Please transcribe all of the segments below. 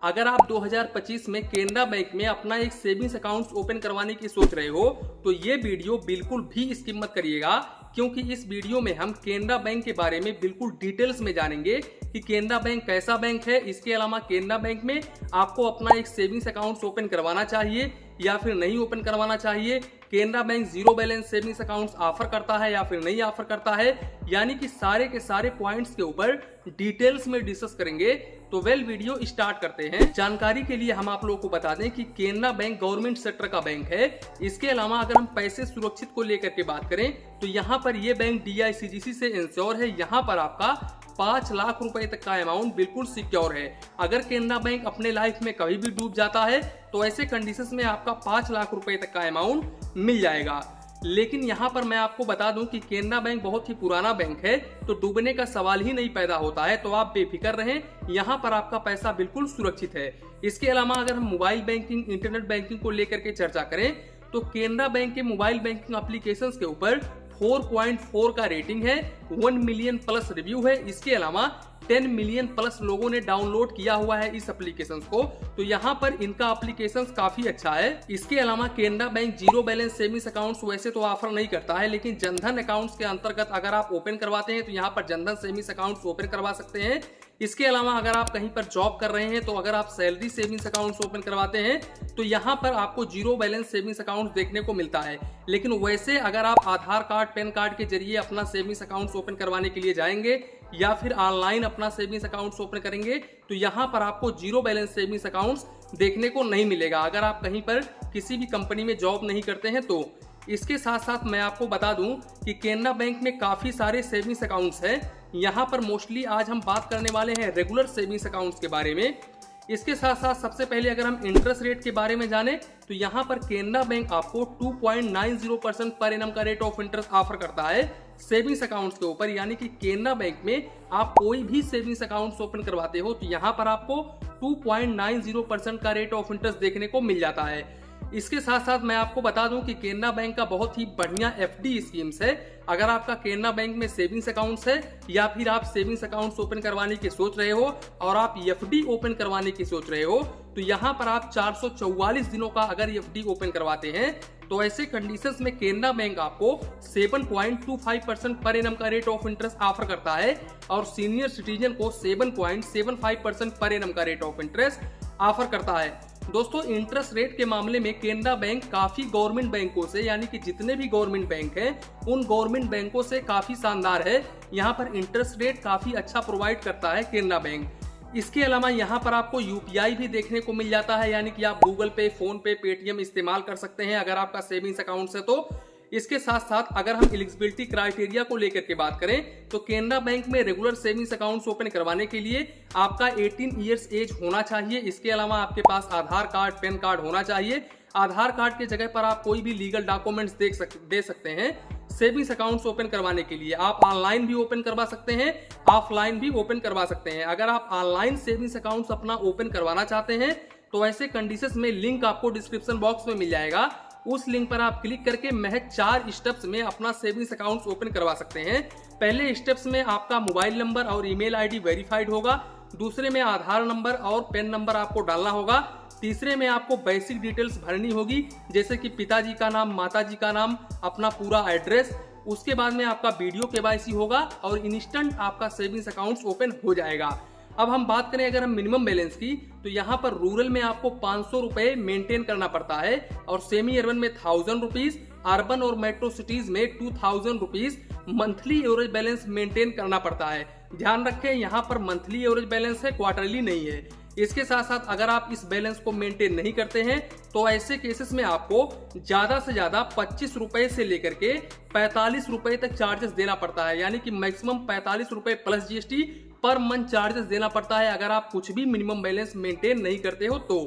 अगर आप 2025 में केनरा बैंक में अपना एक सेविंग्स अकाउंट ओपन करवाने की सोच रहे हो तो ये वीडियो बिल्कुल भी स्किप मत करिएगा, क्योंकि इस वीडियो में हम केनरा बैंक के बारे में बिल्कुल डिटेल्स में जानेंगे कि केनरा बैंक कैसा बैंक है। इसके अलावा केनरा बैंक में आपको अपना एक सेविंग्स अकाउंट ओपन करवाना चाहिए या फिर नहीं ओपन करवाना चाहिए, Canara bank zero balance savings accounts offer करता है या फिर नहीं ऑफर करता है, यानी कि सारे के सारे पॉइंट्स के ऊपर डिटेल्स में डिस्कस करेंगे। तो वीडियो स्टार्ट करते हैं। जानकारी के लिए हम आप लोगों को बता दें कि केनरा बैंक गवर्नमेंट सेक्टर का बैंक है। इसके अलावा अगर हम पैसे सुरक्षित को लेकर के बात करें तो यहाँ पर ये बैंक DICGC से इंश्योर है। यहाँ पर आपका 5 लाख रुपए तक का अमाउंट बिल्कुल सिक्योर है। अगर केनरा बैंक अपने लाइफ में कभी भी डूब जाता है तो ऐसे कंडीशंस में आपका 5 लाख रुपए तक का अमाउंट मिल जाएगा। लेकिन यहाँ पर मैं आपको बता दूं कि केनरा बैंक बहुत ही पुराना बैंक है, तो डूबने का सवाल ही नहीं पैदा होता है। तो आप बेफिक्र रहें, यहाँ पर आपका पैसा बिल्कुल सुरक्षित है। इसके अलावा अगर हम मोबाइल बैंकिंग, इंटरनेट बैंकिंग को लेकर के चर्चा करें तो केनरा बैंक के मोबाइल बैंकिंग एप्लीकेशंस के ऊपर 4.4 का रेटिंग है, 1 मिलियन प्लस रिव्यू है। इसके अलावा 10 मिलियन प्लस लोगों ने डाउनलोड किया हुआ है इस एप्लीकेशन को, तो यहाँ पर इनका एप्लीकेशन काफी अच्छा है। इसके अलावा Canara bank zero balance savings accounts वैसे तो ऑफर नहीं करता है, लेकिन जनधन अकाउंट्स के अंतर्गत अगर आप ओपन करवाते हैं तो यहाँ पर जनधन सेविंग्स अकाउंट्स ओपन करवा सकते हैं। इसके अलावा अगर आप कहीं पर जॉब कर रहे हैं तो अगर आप सैलरी सेविंग्स अकाउंट्स ओपन करवाते हैं तो यहाँ पर आपको जीरो बैलेंस सेविंग्स अकाउंट देखने को मिलता है। लेकिन वैसे अगर आप आधार कार्ड, पैन कार्ड के जरिए अपना सेविंग्स अकाउंट्स ओपन करवाने के लिए जाएंगे या फिर ऑनलाइन अपना सेविंग्स अकाउंट्स ओपन करेंगे तो यहाँ पर आपको जीरो बैलेंस सेविंग्स अकाउंट्स देखने को नहीं मिलेगा, अगर आप कहीं पर किसी भी कंपनी में जॉब नहीं करते हैं तो। इसके साथ साथ मैं आपको बता दूं कि केनरा बैंक में काफी सारे सेविंग्स अकाउंट्स हैं। यहाँ पर मोस्टली आज हम बात करने वाले हैं रेगुलर सेविंग्स अकाउंट्स के बारे में। इसके साथ साथ सबसे पहले अगर हम इंटरेस्ट रेट के बारे में जाने तो यहाँ पर केनरा बैंक आपको 2.90% पर एनम का रेट ऑफ इंटरेस्ट ऑफर करता है सेविंग्स अकाउंट्स के ऊपर। यानी कि केनरा बैंक में आप कोई भी सेविंग्स अकाउंट्स ओपन करवाते हो तो यहाँ पर आपको 2.90% का रेट ऑफ इंटरेस्ट देखने को मिल जाता है। इसके साथ साथ मैं आपको बता दूं कि केनरा बैंक का बहुत ही बढ़िया FD स्कीम्स है। अगर आपका केनरा बैंक में सेविंग्स अकाउंट्स है या फिर आप सेविंग्स अकाउंट्स ओपन करवाने की सोच रहे हो और आप FD ओपन करवाने की सोच रहे हो तो यहाँ पर आप 444 दिनों का अगर FD ओपन करवाते हैं तो ऐसे कंडीशंस में केनरा बैंक आपको 7.25% पर एनम का रेट ऑफ इंटरेस्ट ऑफर करता है और सीनियर सिटीजन को 7.75% पर एनम का रेट ऑफ इंटरेस्ट ऑफर करता है। दोस्तों, इंटरेस्ट रेट के मामले में केनरा बैंक काफी गवर्नमेंट बैंकों से, यानी कि जितने भी गवर्नमेंट बैंक हैं उन गवर्नमेंट बैंकों से काफी शानदार है। यहाँ पर इंटरेस्ट रेट काफी अच्छा प्रोवाइड करता है केनरा बैंक। इसके अलावा यहाँ पर आपको UPI भी देखने को मिल जाता है, यानी कि आप गूगल पे, फोन पे, पेटीएम इस्तेमाल कर सकते हैं अगर आपका सेविंग्स अकाउंट है तो। इसके साथ साथ अगर हम एलिजिबिलिटी क्राइटेरिया को लेकर के बात करें तो केनरा बैंक में रेगुलर सेविंग्स अकाउंट्स ओपन करवाने के लिए आपका 18 ईयर्स एज होना चाहिए। इसके अलावा आपके पास आधार कार्ड, पैन कार्ड होना चाहिए। आधार कार्ड के जगह पर आप कोई भी लीगल डॉक्यूमेंट्स दे सकते हैं। सेविंग्स अकाउंट्स ओपन करवाने के लिए आप ऑनलाइन भी ओपन करवा सकते हैं, ऑफलाइन भी ओपन करवा सकते हैं। अगर आप ऑनलाइन सेविंग्स अकाउंट्स अपना ओपन करवाना चाहते हैं तो ऐसे कंडीशंस में लिंक आपको डिस्क्रिप्शन बॉक्स में मिल जाएगा। उस लिंक पर आप क्लिक करके महज 4 स्टेप्स में अपना सेविंग्स अकाउंट ओपन करवा सकते हैं। पहले स्टेप्स में आपका मोबाइल नंबर और ईमेल आईडी वेरीफाइड होगा। दूसरे में आधार नंबर और पैन नंबर आपको डालना होगा। तीसरे में आपको बेसिक डिटेल्स भरनी होगी, जैसे कि पिताजी का नाम, माताजी का नाम, अपना पूरा एड्रेस। उसके बाद में आपका वीडियो KYC होगा और इंस्टेंट आपका सेविंग्स अकाउंट ओपन हो जाएगा। अब हम बात करें अगर हम मिनिमम बैलेंस की तो यहाँ पर रूरल में आपको 500 रुपए मेंटेन करना पड़ता है और सेमी अर्बन में 1000 रुपीज, अर्बन और मेट्रो सिटीज में 2000 rupees monthly average balance maintain करना पड़ता है। ध्यान रखें, यहाँ पर मंथली एवरेज बैलेंस है, क्वार्टरली नहीं है। इसके साथ साथ अगर आप इस बैलेंस को मेंटेन नहीं करते हैं तो ऐसे केसेस में आपको ज्यादा से ज्यादा 25 रुपए से लेकर के 45 रुपए तक चार्जेस देना पड़ता है, यानी कि मैक्सिमम 45 रुपए plus GST per month charges देना पड़ता है अगर आप कुछ भी मिनिमम बैलेंस मेंटेन नहीं करते हो तो।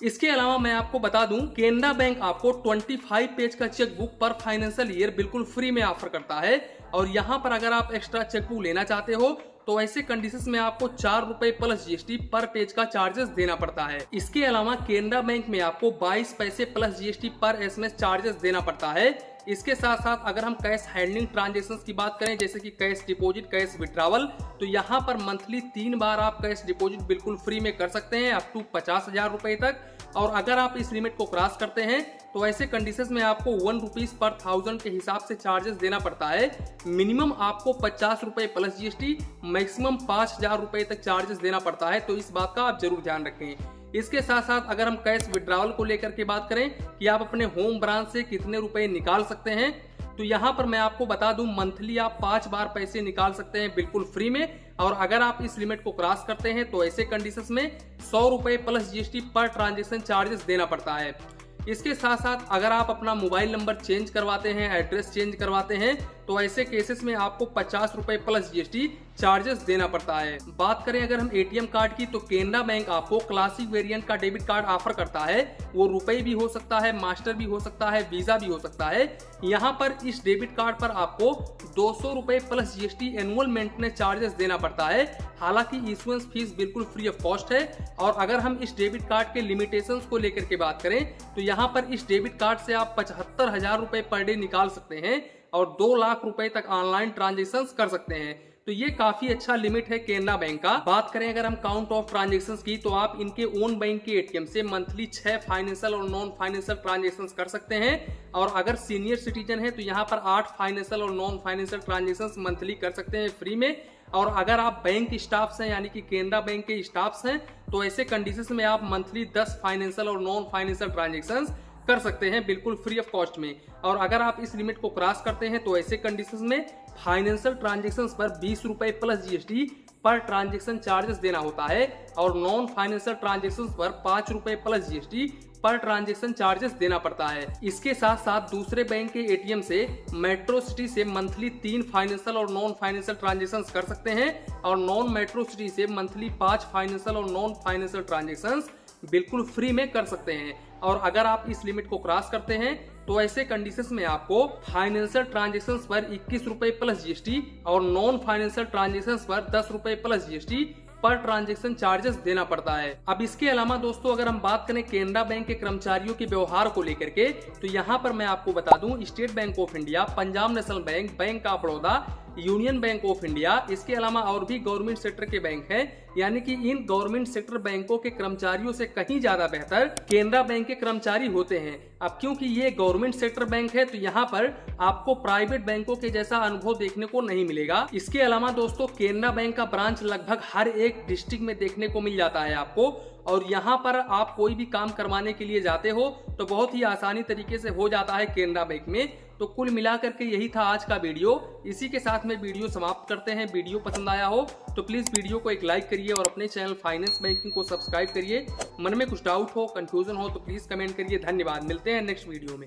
इसके अलावा मैं आपको बता दूं केनरा बैंक आपको 25 पेज का चेकबुक पर फाइनेंशियल ईयर बिल्कुल फ्री में ऑफर करता है और यहाँ पर अगर आप एक्स्ट्रा चेकबुक लेना चाहते हो तो ऐसे कंडीशंस में आपको 4 रुपए प्लस GST पर पेज का चार्जेस देना पड़ता है। इसके अलावा केनरा बैंक में आपको 22 पैसे प्लस GST पर SMS चार्जेस देना पड़ता है। इसके साथ साथ अगर हम कैश हैंडलिंग ट्रांजेक्शन्स की बात करें, जैसे कि कैश डिपॉजिट, कैश विड्रावल, तो यहाँ पर मंथली 3 बार आप कैश डिपॉजिट बिल्कुल फ्री में कर सकते हैं अप टू 50,000 रुपए तक। और अगर आप इस लिमिट को क्रॉस करते हैं तो ऐसे कंडीशंस में आपको 1 रुपीज पर 1000 के हिसाब से चार्जेस देना पड़ता है। मिनिमम आपको 50 रुपए प्लस जीएसटी, मैक्सिमम 5,000 रुपए तक चार्जेस देना पड़ता है, तो इस बात का आप जरूर ध्यान रखें। इसके साथ साथ अगर हम कैश विड्रावल को लेकर के बात करें कि आप अपने होम ब्रांच से कितने रुपए निकाल सकते हैं, तो यहाँ पर मैं आपको बता दूं मंथली आप 5 बार पैसे निकाल सकते हैं बिल्कुल फ्री में। और अगर आप इस लिमिट को क्रॉस करते हैं तो ऐसे कंडीशंस में 100 रुपए plus GST per transaction charges देना पड़ता है। इसके साथ साथ अगर आप अपना मोबाइल नंबर चेंज करवाते हैं, एड्रेस चेंज करवाते हैं, तो ऐसे केसेस में आपको 50 रुपए प्लस जीएसटी चार्जेस देना पड़ता है। बात करें अगर हम एटीएम कार्ड की, तो केनरा बैंक आपको क्लासिक वेरिएंट का डेबिट कार्ड ऑफर करता है। वो रुपए भी हो सकता है, मास्टर भी हो सकता है, वीजा भी हो सकता है। यहाँ पर इस डेबिट कार्ड पर आपको 200 रुपए plus GST annual maintenance charges देना पड़ता है। हालांकि इशुएंस फीस बिल्कुल फ्री ऑफ कॉस्ट है। और अगर हम इस डेबिट कार्ड के लिमिटेशंस को लेकर के बात करें, तो यहाँ पर इस डेबिट कार्ड से आप 75,000 रुपए पर डे निकाल सकते हैं और 2 लाख रुपए तक ऑनलाइन ट्रांजेक्शन कर सकते हैं। तो ये काफी अच्छा लिमिट है केनरा बैंक का। बात करें अगर हम काउंट ऑफ ट्रांजेक्शंस की, तो आप इनके ओन बैंक के एटीएम से मंथली 6 फाइनेंशियल और नॉन फाइनेंशियल ट्रांजेक्शंस कर सकते हैं। और अगर सीनियर सिटीजन है तो यहाँ पर 8 फाइनेंशियल और नॉन फाइनेंशियल ट्रांजेक्शंस मंथली कर सकते हैं फ्री में। और अगर आप बैंक स्टाफ्स हैं, यानी कि केनरा बैंक के स्टाफ्स हैं, तो ऐसे कंडीशंस में आप मंथली 10 फाइनेंशियल और नॉन फाइनेंशियल ट्रांजेक्शंस कर सकते हैं बिल्कुल फ्री ऑफ कॉस्ट में। और अगर आप इस लिमिट को क्रॉस करते हैं तो ऐसे कंडीशंस में फाइनेंशियल ट्रांजेक्शंस पर 20 रुपए plus GST per transaction charges देना होता है। और नॉन फाइनेंशियल ट्रांजेक्शंस पर 5 रुपए plus GST per transaction charges देना पड़ता है। इसके साथ साथ दूसरे बैंक के एटीएम से मेट्रो सिटी से मंथली 3 फाइनेंशियल और नॉन फाइनेंशियल ट्रांजेक्शन कर सकते हैं। और नॉन मेट्रो सिटी से मंथली 5 फाइनेंशियल और नॉन फाइनेंशियल ट्रांजेक्शन बिल्कुल फ्री में कर सकते हैं। और अगर आप इस लिमिट को क्रॉस करते हैं तो ऐसे कंडीशंस में आपको फाइनेंशियल ट्रांजेक्शंस पर 21 रुपए प्लस जीएसटी और नॉन फाइनेंशियल ट्रांजेक्शंस पर 10 रुपए plus GST per transaction charges देना पड़ता है। अब इसके अलावा दोस्तों अगर हम बात करें केनरा बैंक के कर्मचारियों के व्यवहार को लेकर के, तो यहाँ पर मैं आपको बता दूं state bank of India, Punjab national bank, bank of Baroda, union bank of India, इसके अलावा और भी गवर्नमेंट सेक्टर के बैंक हैं, यानी कि इन गवर्नमेंट सेक्टर बैंकों के कर्मचारियों से कहीं ज्यादा बेहतर केनरा बैंक के कर्मचारी होते हैं। अब क्योंकि ये गवर्नमेंट सेक्टर बैंक है तो यहाँ पर आपको प्राइवेट बैंकों के जैसा अनुभव देखने को नहीं मिलेगा। इसके अलावा दोस्तों केनरा बैंक का ब्रांच लगभग हर एक डिस्ट्रिक्ट में देखने को मिल जाता है आपको। और यहाँ पर आप कोई भी काम करवाने के लिए जाते हो तो बहुत ही आसानी तरीके से हो जाता है केनरा बैंक में। तो कुल मिलाकर के यही था आज का वीडियो। इसी के साथ में वीडियो समाप्त करते हैं। वीडियो पसंद आया हो तो प्लीज वीडियो को एक लाइक करिए और अपने चैनल फाइनेंस बैंकिंग को सब्सक्राइब करिए। मन में कुछ डाउट हो, कंफ्यूजन हो तो प्लीज कमेंट करिए। धन्यवाद, मिलते हैं नेक्स्ट वीडियो में।